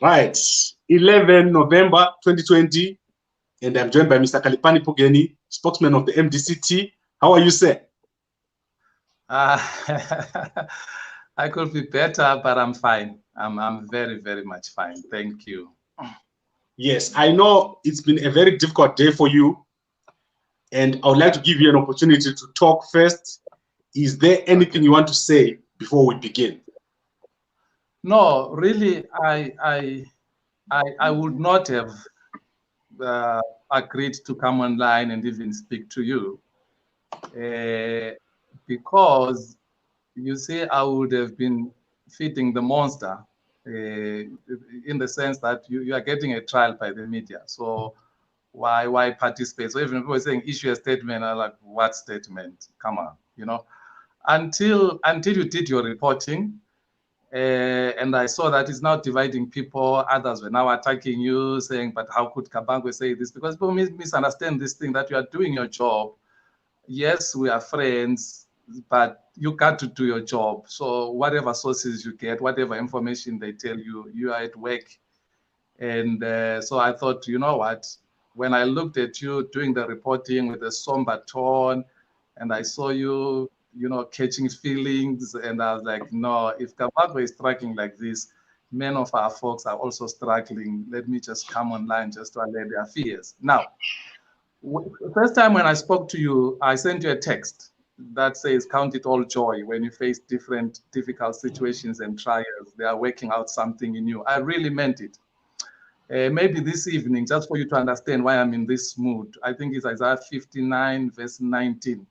Right, 11 November 2020, and I'm joined by Mr. Khaliphani Phugeni, spokesman of the MDCT. How are you, sir? I could be better, but I'm fine. I'm very, very much fine. Thank you. Yes, I know it's been a very difficult day for you, and I would like to give you an opportunity to talk first. Is there anything you want to say before we begin? No, really, I would not have agreed to come online and even speak to you because you see, I would have been feeding the monster in the sense that you are getting a trial by the media. So why participate? So even people are saying issue a statement, I'm like, what statement? Come on, you know. Until you did your reporting, and I saw that it's now dividing people. Others were now attacking you, saying, but how could Kabangwe say this? Because people misunderstand this thing that you are doing your job. Yes, we are friends, but you got to do your job. So whatever sources you get, whatever information they tell you, you are at work. And so I thought, you know what? When I looked at you doing the reporting with a somber tone, and I saw you, catching feelings, and I was like, no, if Kabagwe is struggling like this, many of our folks are also struggling. Let me just come online just to allay their fears. Now, first time when I spoke to you, I sent you a text that says, count it all joy when you face different difficult situations and trials. They are working out something in you. I really meant it. Maybe this evening, just for you to understand why I'm in this mood, I think it's Isaiah 59, verse 19.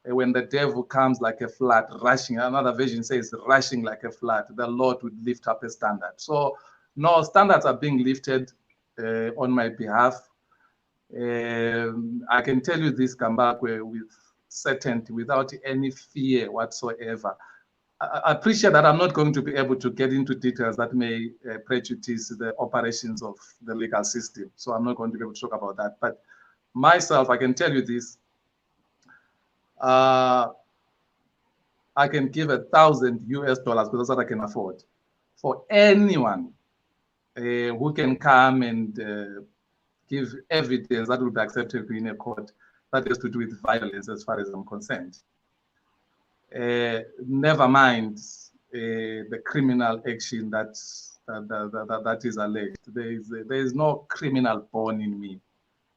When the devil comes like a flood, rushing, another version says, rushing like a flood, the Lord would lift up a standard. So, no, standards are being lifted on my behalf. I can tell you this, Kambakwe, with certainty, without any fear whatsoever. I appreciate that I'm not going to be able to get into details that may prejudice the operations of the legal system. So I'm not going to be able to talk about that. But myself, I can tell you this. I can give $1,000 US because that's what I can afford for anyone who can come and give evidence that will be acceptable in a court that has to do with violence as far as I'm concerned. Never mind the criminal action that is alleged. There is no criminal born in me.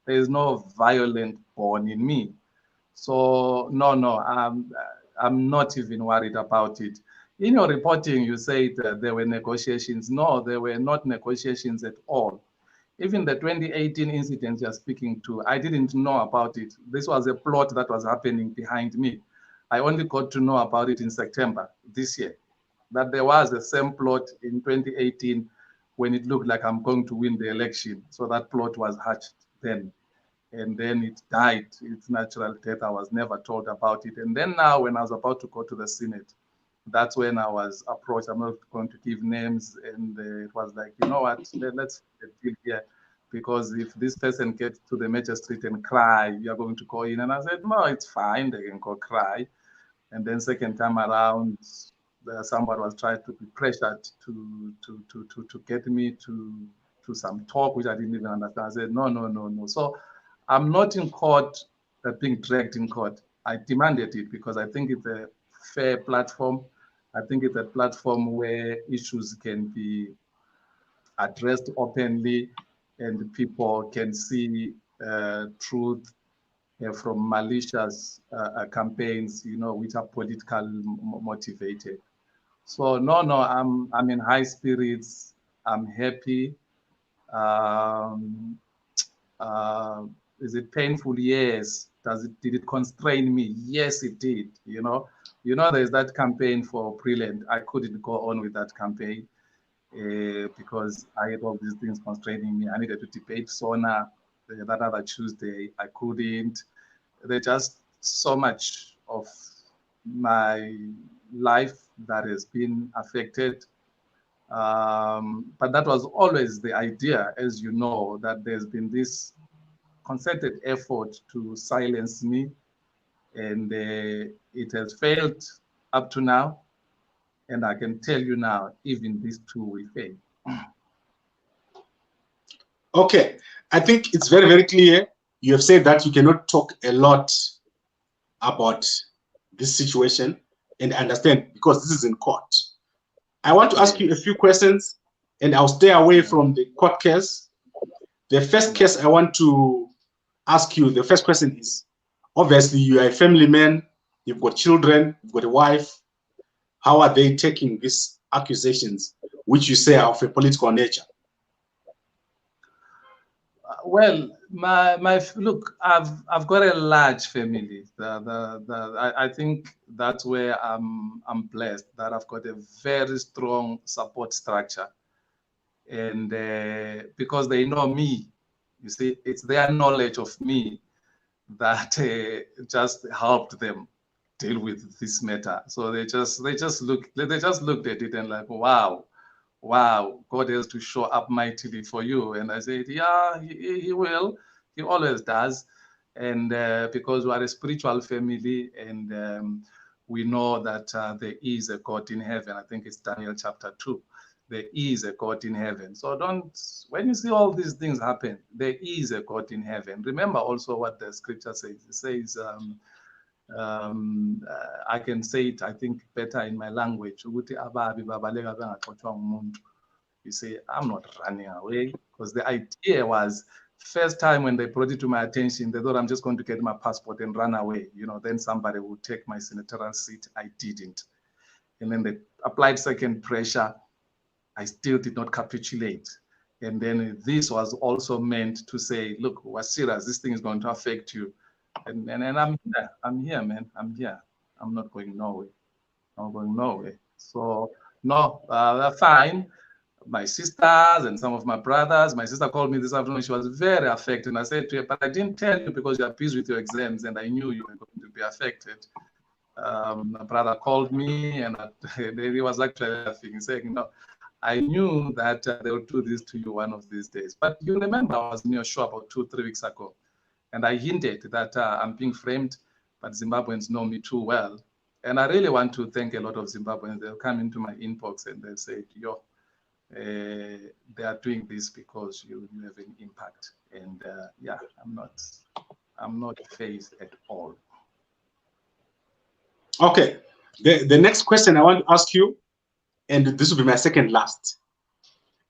There is no violent born in me. So no, I'm not even worried about it. In your reporting, you said there were negotiations. No, there were not negotiations at all. Even the 2018 incident you're speaking to, I didn't know about it. This was a plot that was happening behind me. I only got to know about it in September this year, that there was the same plot in 2018 when it looked like I'm going to win the election. So that plot was hatched then. And then it died, its natural death. I was never told about it. And then now when I was about to go to the Senate, that's when I was approached. I'm not going to give names. And it was like, you know what, let's deal here. Because if this person gets to the magistrate and cry, you're going to go in. And I said, no, it's fine. They can go cry. And then second time around, somebody was trying to be pressured to get me to some talk, which I didn't even understand. I said, no. So I'm not in court, being dragged in court. I demanded it because I think it's a fair platform. I think it's a platform where issues can be addressed openly and people can see truth from malicious campaigns, which are political motivated. So no, I'm in high spirits. I'm happy. Is it painful? Yes. Did it constrain me? Yes, it did. There's that campaign for Brilliant. I couldn't go on with that campaign because I had all these things constraining me. I needed to debate Sona that other Tuesday. I couldn't. There's just so much of my life that has been affected. But that was always the idea, as you know, that there's been this concerted effort to silence me, and it has failed up to now. And I can tell you now, even this too will fail. Okay, I think it's very, very clear. You have said that you cannot talk a lot about this situation, and I understand because this is in court. I want to ask you a few questions, and I'll stay away from the court case. The first case I want to ask you, the first question is, obviously you are a family man, you've got children, you've got a wife. How are they taking these accusations, which you say are of a political nature? Well, my look, I've got a large family. I think that's where I'm blessed that I've got a very strong support structure, and because they know me, you see, it's their knowledge of me that just helped them deal with this matter. So they just looked at it and like, wow, God has to show up mightily for you. And I said, yeah, he will. He always does. And because we are a spiritual family, and we know that there is a God in heaven. I think it's Daniel chapter 2. There is a God in heaven. So when you see all these things happen, there is a God in heaven. Remember also what the scripture says. It says, I can say it, I think, better in my language. You say, I'm not running away, because the idea was, first time when they brought it to my attention, they thought I'm just going to get my passport and run away. Then somebody would take my senatorial seat. I didn't. And then they applied second pressure. I still did not capitulate. And then this was also meant to say, look, we're serious. This thing is going to affect you. And I'm here. I'm here, man. I'm here. I'm not going nowhere. I'm going nowhere. So, no, they're fine. My sisters and some of my brothers, my sister called me this afternoon. She was very affected. And I said to her, but I didn't tell you because you're busy with your exams and I knew you were going to be affected. My brother called me and he was actually laughing, saying, no, I knew that they will do this to you one of these days. But you remember I was in your show about 2-3 weeks ago, and I hinted that I'm being framed, but Zimbabweans know me too well. And I really want to thank a lot of Zimbabweans. They'll come into my inbox and they'll say, yo, they are doing this because you have an impact. And yeah, I'm not phased at all. Okay, the next question I want to ask you, and this will be my second last,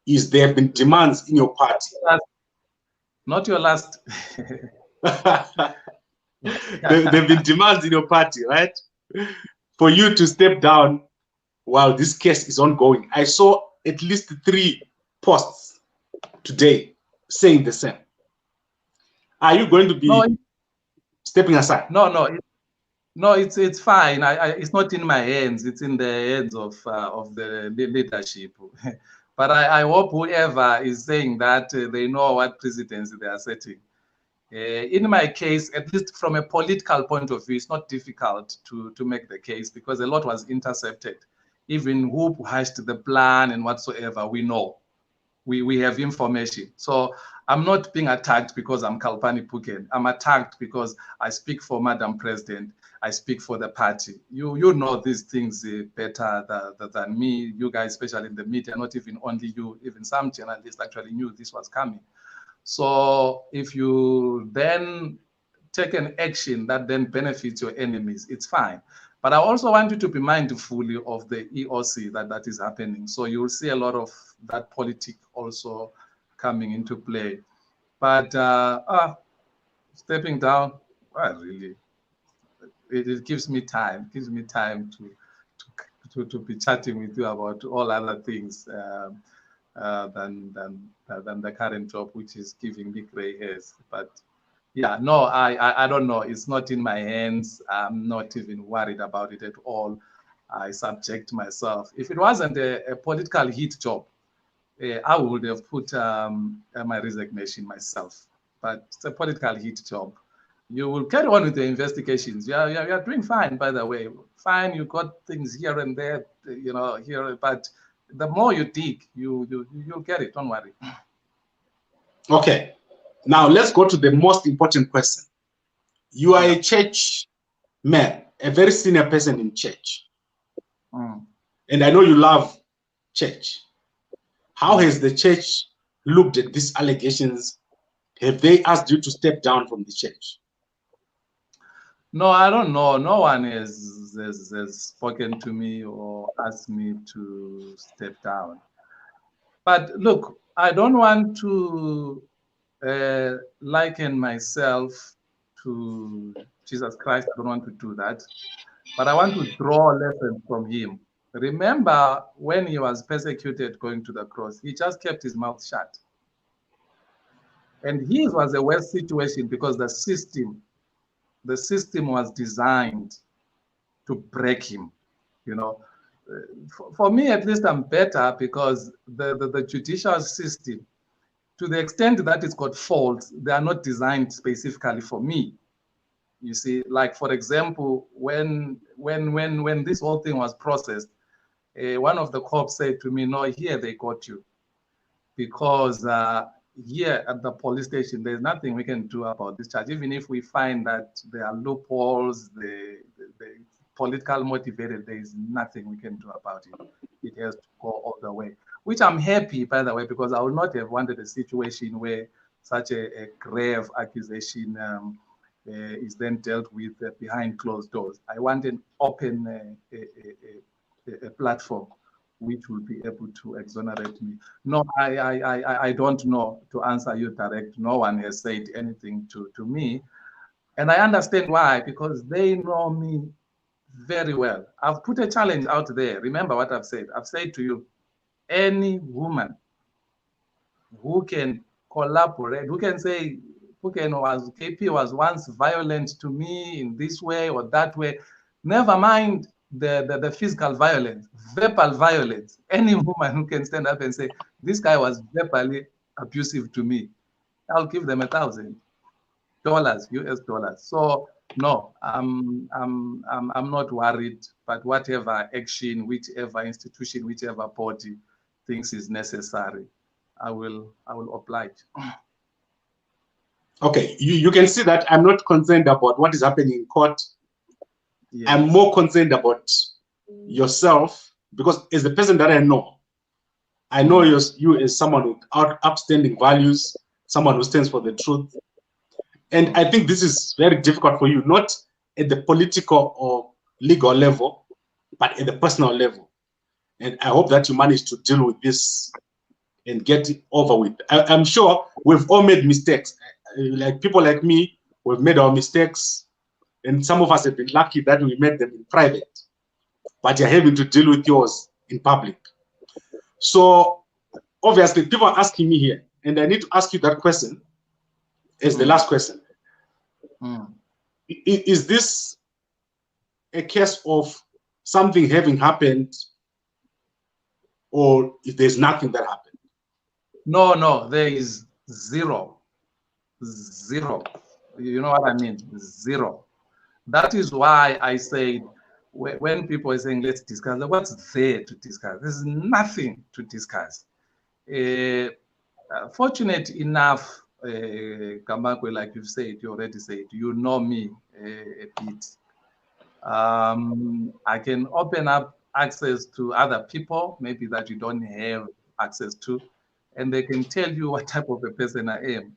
is there have been demands in your party? Not your last. There have been demands in your party, right? For you to step down while this case is ongoing. I saw at least 3 posts today saying the same. Are you going to be stepping aside? No, it's fine. It's not in my hands. It's in the hands of the leadership. But I hope whoever is saying that they know what precedents they are setting. In my case, at least from a political point of view, it's not difficult to make the case because a lot was intercepted. Even who hashed the plan and whatsoever, we know. We have information. So I'm not being attacked because I'm Khaliphani Phugeni. I'm attacked because I speak for Madam President. I speak for the party. You know these things better than me. You guys, especially in the media, not even only you, even some journalists actually knew this was coming. So if you then take an action that then benefits your enemies, it's fine. But I also want you to be mindful of the EOC that is happening. So you'll see a lot of that politics also coming into play. But stepping down, really, it gives me time. It gives me time to be chatting with you about all other things than the current job, which is giving me gray hairs. But yeah, no, I don't know. It's not in my hands. I'm not even worried about it at all. I subject myself. If it wasn't a political heat job, I would have put my resignation myself. But it's a political heat job. You will carry on with the investigations. You are doing fine, by the way. Fine, you got things here and there, here. But the more you dig, you'll get it. Don't worry. Okay. Now let's go to the most important question. You are a church man, a very senior person in church. And I know you love church. How has the church looked at these allegations? Have they asked you to step down from the church? No, I don't know. No one has spoken to me or asked me to step down. But look, I don't want to liken myself to Jesus Christ. I don't want to do that. But I want to draw lessons from him. Remember when he was persecuted going to the cross, he just kept his mouth shut. And his was a worse situation because the system was designed to break him. You know, for me at least, I'm better because the judicial system, to the extent that it's got faults, they are not designed specifically for me. You see, like for example, when this whole thing was processed, one of the cops said to me, "No, here they got you, because here at the police station, there's nothing we can do about this charge. Even if we find that there are loopholes, the political motivated, there is nothing we can do about it. It has to go all the way." Which I'm happy, by the way, because I would not have wanted a situation where such a grave accusation is then dealt with behind closed doors. I want an open a platform which will be able to exonerate me. No, I don't know, to answer you direct. No one has said anything to me. And I understand why, because they know me very well. I've put a challenge out there. Remember what I've said. I've said to you, any woman who can collaborate, who can say, KP was once violent to me in this way or that way, never mind the physical violence, verbal violence. Any woman who can stand up and say, this guy was verbally abusive to me, I'll give them $1,000, US dollars. So no, I'm not worried, but whatever action, whichever institution, whichever body thinks is necessary, I will oblige. Okay, you can see that I'm not concerned about what is happening in court. Yes. I'm more concerned about yourself, because as the person that I know you as someone with upstanding values, someone who stands for the truth. And I think this is very difficult for you, not at the political or legal level, but at the personal level. And I hope that you manage to deal with this and get it over with. I'm sure we've all made mistakes. Like people like me, we've made our mistakes. And some of us have been lucky that we made them in private, but you're having to deal with yours in public. So obviously people are asking me here, and I need to ask you that question as the last question. Is this a case of something having happened, or if there's nothing that happened? No, there is zero. You know what I mean? Zero. That is why I say, when people are saying, let's discuss, what's there to discuss? There's nothing to discuss. Fortunate enough, Kamakwe, like you've said, you already said, you know me a bit. I can open up access to other people, maybe that you don't have access to, and they can tell you what type of a person I am.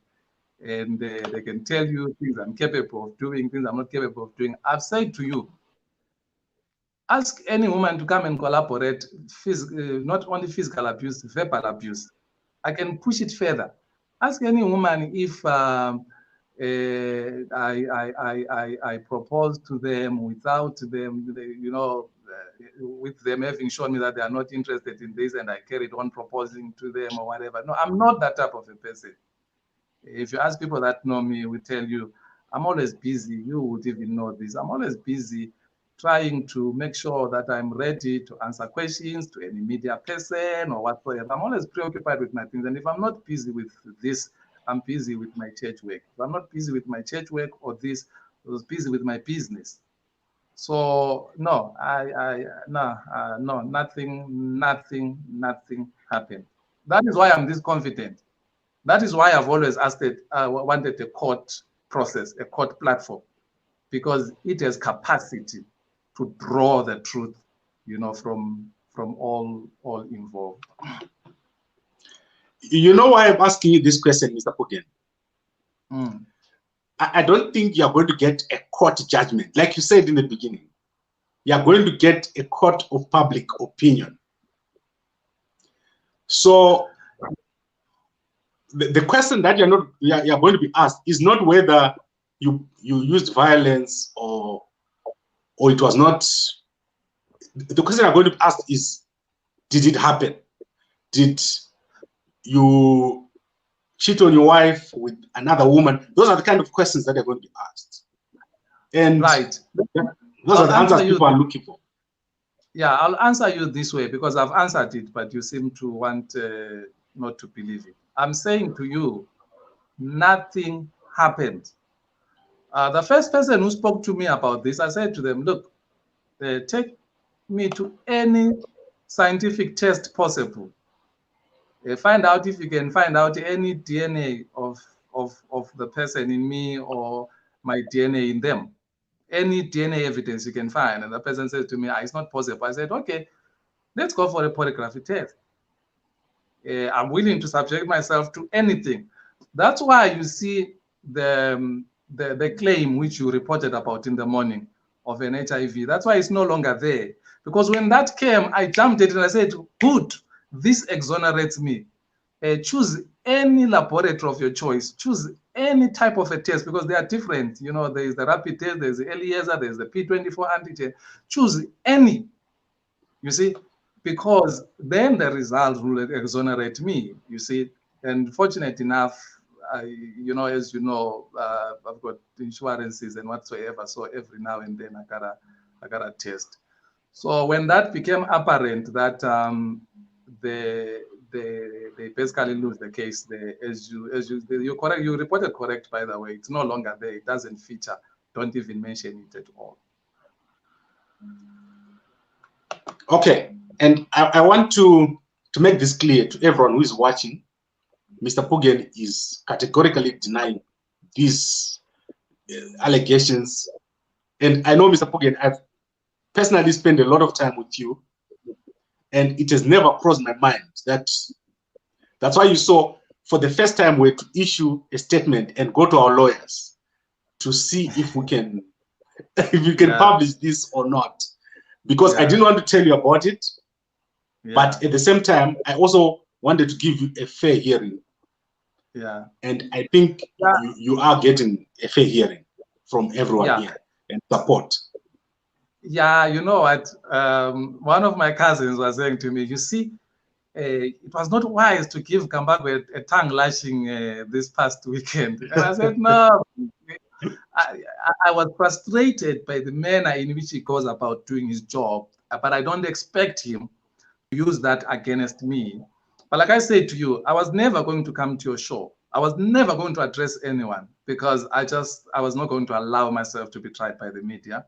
And they can tell you things I'm capable of doing, things I'm not capable of doing. I've said to you, ask any woman to come and collaborate, not only physical abuse, verbal abuse. I can push it further. Ask any woman if I propose to them without them, with them having shown me that they are not interested in this, and I carried on proposing to them or whatever. No, I'm not that type of a person. If you ask people that know me, will tell you, I'm always busy. You would even know this. I'm always busy trying to make sure that I'm ready to answer questions to any media person or whatsoever. I'm always preoccupied with my things. And if I'm not busy with this, I'm busy with my church work. If I'm not busy with my church work or this, I was busy with my business. So no, no, nothing happened. That is why I'm this confident. That is why I've always wanted a court process, a court platform, because it has capacity to draw the truth, from all involved. You know why I'm asking you this question, Mr. Phugeni? Mm. I don't think you're going to get a court judgment. Like you said in the beginning, you're going to get a court of public opinion. So the question that you're going to be asked is not whether you used violence or it was not. The question you're going to be asked is, did it happen? Did you cheat on your wife with another woman? Those are the kind of questions that are going to be asked. And right. Those are the answers people are looking for. Yeah, I'll answer you this way because I've answered it, but you seem to want not to believe it. I'm saying to you, nothing happened. The first person who spoke to me about this, I said to them, look, take me to any scientific test possible. Find out if you can find out any DNA of the person in me or my DNA in them. Any DNA evidence you can find. And the person said to me, it's not possible. I said, okay, let's go for a polygraphy test. I'm willing to subject myself to anything. That's why you see the claim which you reported about in the morning of an HIV. That's why it's no longer there. Because when that came, I jumped it and I said, good, this exonerates me. Choose any laboratory of your choice. Choose any type of a test because they are different. You know, there is the rapid test, there's the Eliezer, there's the P24 antigen. Choose any, you see, because then the result will exonerate me, you see. And fortunate enough, you know, as you know, I've got insurances and whatsoever. So every now and then I gotta test. So when that became apparent that they basically lose the case, you correct, you reported correct, by the way. It's no longer there. It doesn't feature. Don't even mention it at all. Okay, and I want to make this clear to everyone who is watching. Mr. Phugeni is categorically denying these allegations. And I know, Mr. Phugeni, I've personally spent a lot of time with you, and it has never crossed my mind that's why you saw for the first time we had to issue a statement and go to our lawyers to see if we can publish this or not, because I didn't want to tell you about it, but at the same time I also wanted to give you a fair hearing. And I think you are getting a fair hearing from everyone here and support. Yeah, you know what? One of my cousins was saying to me, you see, it was not wise to give Kambagwe a tongue lashing this past weekend. And I said, no, I was frustrated by the manner in which he goes about doing his job, but I don't expect him to use that against me. But like I said to you, I was never going to come to your show. I was never going to address anyone because I was not going to allow myself to be tried by the media.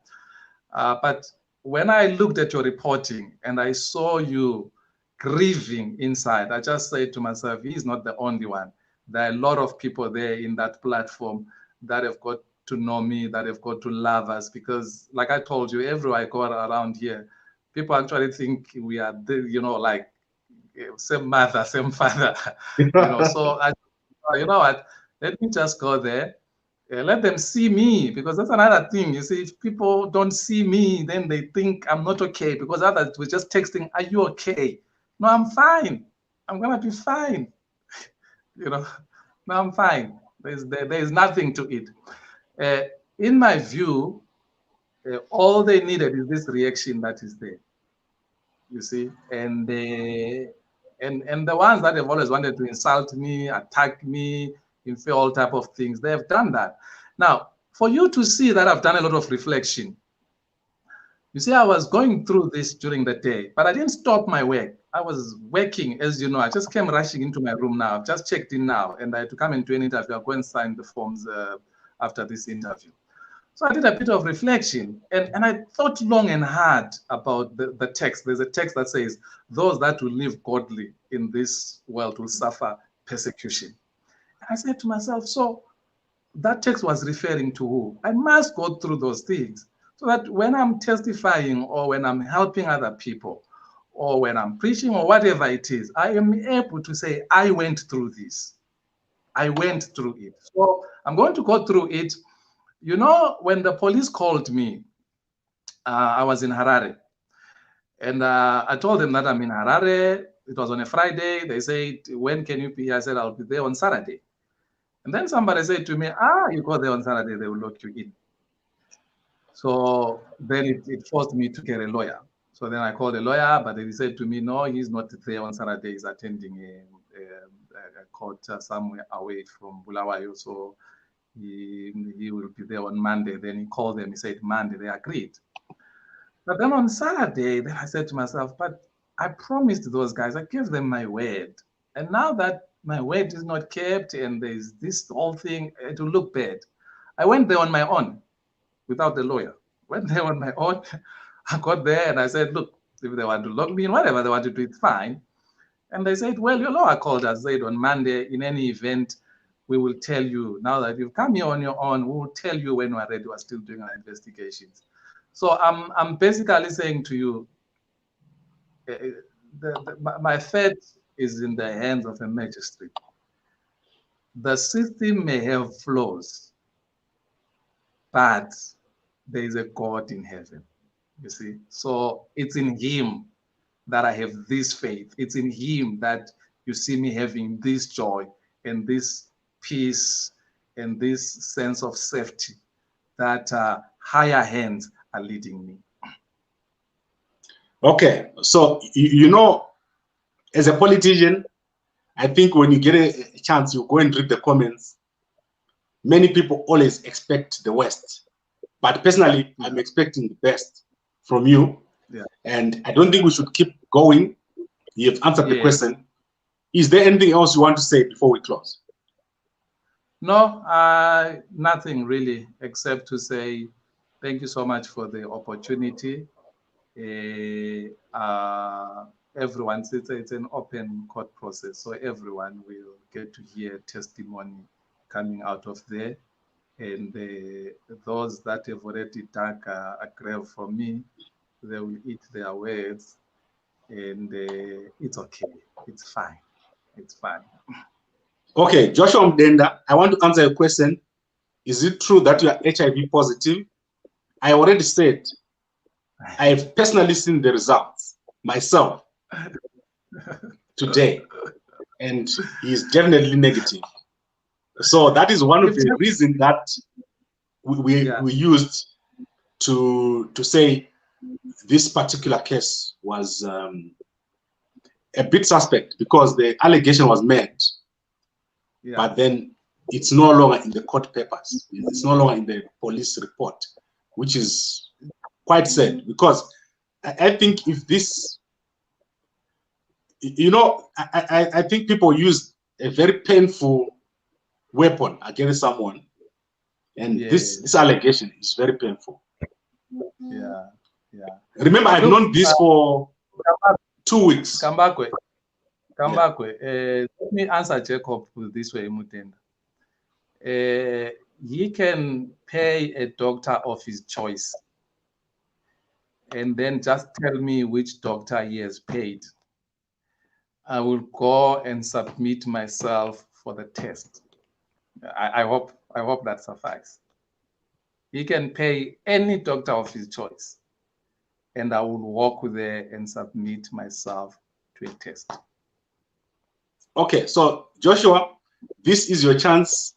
But when I looked at your reporting and I saw you grieving inside, I just said to myself, he's not the only one. There are a lot of people there in that platform that have got to know me, that have got to love us, because like I told you, everywhere I go around here, people actually think we are, you know, like same mother, same father, you know. So you know what, let me just go there. Let them see me, because that's another thing. You see, if people don't see me, then they think I'm not okay, because others were just texting, are you okay? No, I'm fine. I'm going to be fine. You know, no, I'm fine. There's nothing to it. In my view, all they needed is this reaction that is there. You see, and the ones that have always wanted to insult me, attack me, infer all type of things, they have done that. Now, for you to see that I've done a lot of reflection, you see, I was going through this during the day, but I didn't stop my work. I was working, as you know. I just came rushing into my room now. I've just checked in now, and I had to come into an interview. I'll go and sign the forms after this interview. So I did a bit of reflection, and I thought long and hard about the text. There's a text that says, those that will live godly in this world will suffer persecution. And I said to myself, so that text was referring to who? I must go through those things so that when I'm testifying or when I'm helping other people or when I'm preaching or whatever it is, I am able to say, I went through this. I went through it. So I'm going to go through it. You know, when the police called me, I was in Harare. And I told them that I'm in Harare. It was on a Friday. They said, when can you be here? I said, I'll be there on Saturday. And then somebody said to me, you go there on Saturday, they will lock you in. So then it forced me to get a lawyer. So then I called a lawyer, but he said to me, no, he's not there on Saturday. He's attending a court somewhere away from Bulawayo. So he will be there on Monday. Then he called them. He said Monday. They agreed. But then on Saturday, then I said to myself, but I promised those guys, I gave them my word. And now that my word is not kept and there's this whole thing, it will look bad. I went there on my own without the lawyer. Went there on my own. I got there and I said, look, if they want to lock me in, whatever they want to do, it's fine. And they said, well, your lawyer called us, said on Monday, in any event, we will tell you. Now that you've come here on your own, we will tell you when we're ready. We're still doing our investigations. So I'm basically saying to you, my fate is in the hands of a magistrate. The system may have flaws, but there is a God in heaven, you see. So it's in him that I have this faith. It's in him that you see me having this joy and this peace and this sense of safety that higher hands are leading me. Okay, so you know, as a politician, I think when you get a chance, you go and read the comments. Many people always expect the worst, but personally, I'm expecting the best from you. Yeah. And I don't think we should keep going. You've answered the question. Is there anything else you want to say before we close? No, nothing really, except to say thank you so much for the opportunity. Everyone, it's an open court process, so everyone will get to hear testimony coming out of there. And those that have already dug a grave for me, they will eat their words, and it's okay. It's fine. It's fine. Okay, Joshua Mdenda, I want to answer your question. Is it true that you are HIV positive? I already said I have personally seen the results myself today, and he is definitely negative. So that is one of the reasons that we used to say this particular case was a bit suspect because the allegation was made, but then it's no longer in the court papers. It's no longer in the police report, which is quite sad because I think if this, you know, I think people use a very painful weapon against someone, and this allegation is very painful. Yeah. Remember, I've known this for 2 weeks. Come back. Let me answer Jacob this way, Mutenda. He can pay a doctor of his choice and then just tell me which doctor he has paid. I will go and submit myself for the test. I hope that suffices. He can pay any doctor of his choice, and I will walk there and submit myself to a test. Okay, so Joshua, this is your chance.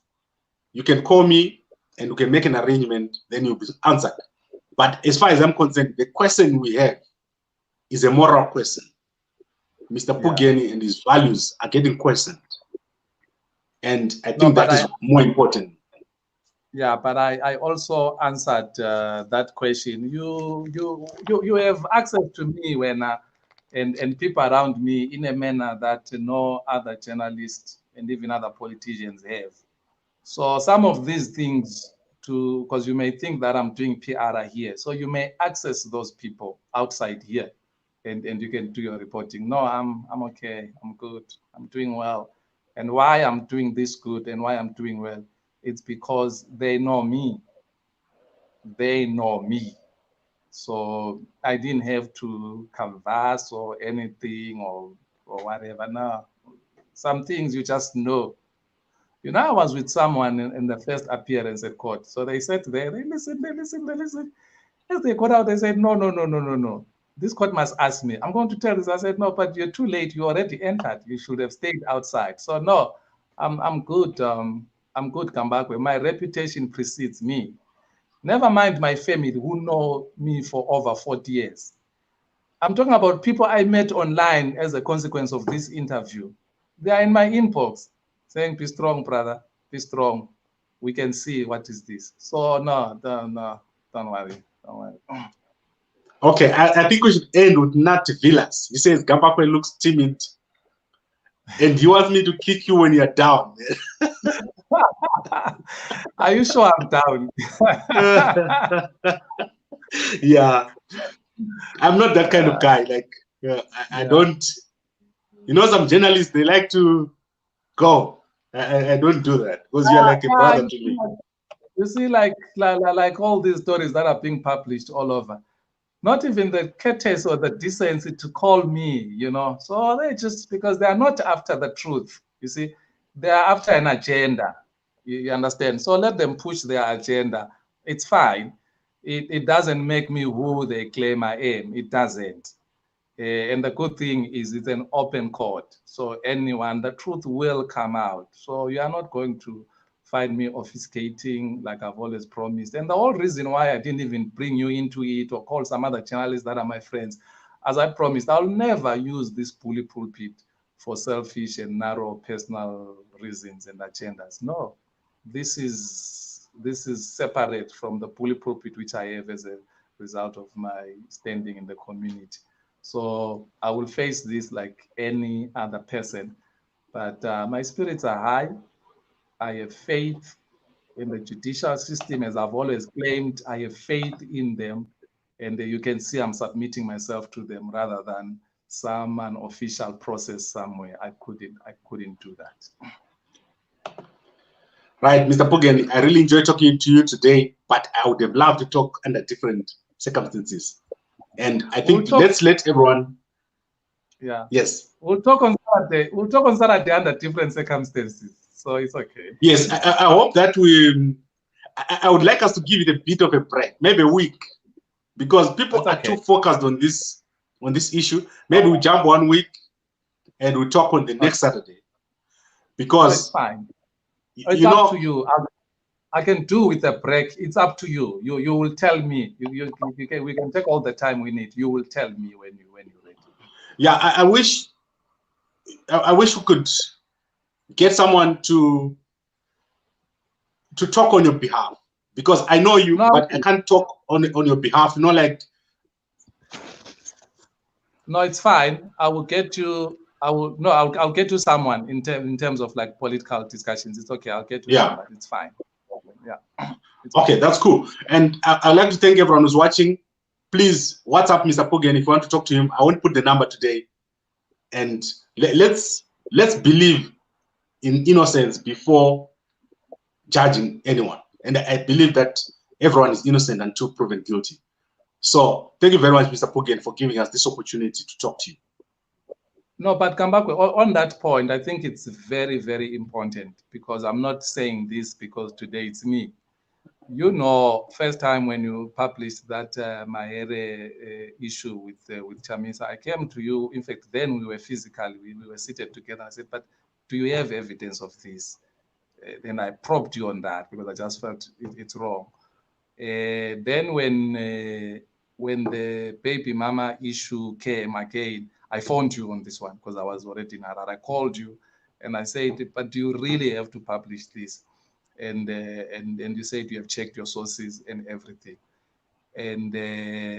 You can call me and we can make an arrangement, then you'll be answered. But as far as I'm concerned, the question we have is a moral question. Mr. Phugeni and his values are getting questioned. And I think that is more important. Yeah, but I also answered that question. You have access to me when and people around me in a manner that no other journalists and even other politicians have. So some of these things, because you may think that I'm doing PR here, so you may access those people outside here, and you can do your reporting. No, I'm okay. I'm good. I'm doing well. And why I'm doing this good and why I'm doing well, it's because they know me. They know me. So I didn't have to canvass or anything or whatever. No, some things you just know. You know, I was with someone in the first appearance at court. So they sat there, they listened, they listened, they listened. As they got out, they said, no, no, no, no, no, no. This court must ask me. I'm going to tell this. I said, no, but you're too late. You already entered. You should have stayed outside. So no, I'm good. I'm good, Kambakwe. My reputation precedes me. Never mind my family who know me for over 40 years. I'm talking about people I met online as a consequence of this interview. They are in my inbox saying, be strong, brother, be strong. We can see what is this. So no, no, don't worry, don't worry. Okay, I think we should end with Nat Villas. He says Gambakwe looks timid, and he wants me to kick you when you're down. Are you sure I'm down? Yeah, I'm not that kind of guy. Like, I don't. You know, some journalists, they like to go. I don't do that because you're like a brother to me. You see, like all these stories that are being published all over, not even the courtesy or the decency to call me, you know. So they just, because they are not after the truth, you see, they are after an agenda. You understand? So let them push their agenda. It's fine. It doesn't make me who they claim I am. It doesn't. And the good thing is it's an open court. So anyone, the truth will come out. So you are not going to find me obfuscating like I've always promised. And the whole reason why I didn't even bring you into it or call some other journalists that are my friends, as I promised, I'll never use this bully pulpit for selfish and narrow personal reasons and agendas. No, this is separate from the bully pulpit which I have as a result of my standing in the community. So I will face this like any other person, but my spirits are high. I have faith in the judicial system, as I've always claimed. I have faith in them, and you can see I'm submitting myself to them rather than an official process somewhere. I couldn't do that. Right, Mr. Phugeni, I really enjoyed talking to you today, but I would have loved to talk under different circumstances. And I think let's let everyone. Yeah. Yes. We'll talk on Saturday. We'll talk on Saturday under different circumstances. So it's okay. Yes, I hope that I would like us to give it a bit of a break, maybe a week, because people are too focused on this issue. Maybe we jump 1 week and we talk on the next Saturday. Because it's fine. It's up to you. I can do with a break. It's up to you. You will tell me. We can take all the time we need. You will tell me when you're ready. Yeah, I wish we could get someone to talk on your behalf, because I know you, but I can't talk on your behalf. You know, like. No, it's fine. I will get you. I'll get you someone in terms of like political discussions. It's okay. I'll get you someone. It's fine. Yeah. Okay, that's cool. And I'd like to thank everyone who's watching. Please WhatsApp Mr. Phugeni if you want to talk to him. I won't put the number today. And let's believe in innocence before judging anyone. And I believe that everyone is innocent until proven guilty. So thank you very much, Mr. Phugeni, for giving us this opportunity to talk to you. No, but come back on that point. I think it's very, very important, because I'm not saying this because today it's me. You know, first time when you published that Mahere issue with Chamisa, I came to you. In fact, then we were physically, we were seated together. I said, but do you have evidence of this? Then I probed you on that because I just felt it's wrong. Then when the baby mama issue came again, I phoned you on this one because I was already in Harare. I called you and I said, but do you really have to publish this? And you said you have checked your sources and everything. And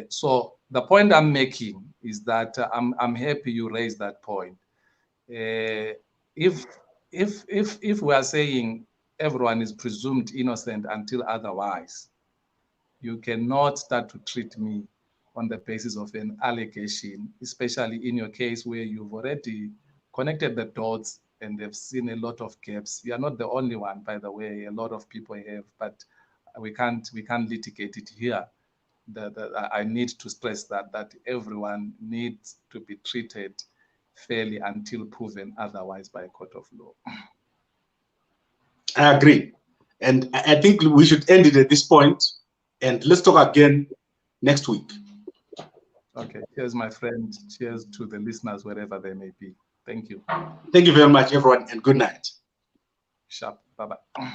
so the point I'm making is that I'm happy you raised that point. If we are saying everyone is presumed innocent until otherwise, you cannot start to treat me on the basis of an allegation, especially in your case where you've already connected the dots and they've seen a lot of gaps. You are not the only one, by the way. A lot of people have, but we can't litigate it here. I need to stress that everyone needs to be treated fairly until proven otherwise by a court of law. I agree. And I think we should end it at this point, and let's talk again next week. Okay. Cheers, my friend. Cheers to the listeners, wherever they may be. Thank you. Thank you very much, everyone, and good night. Sharp. Bye-bye.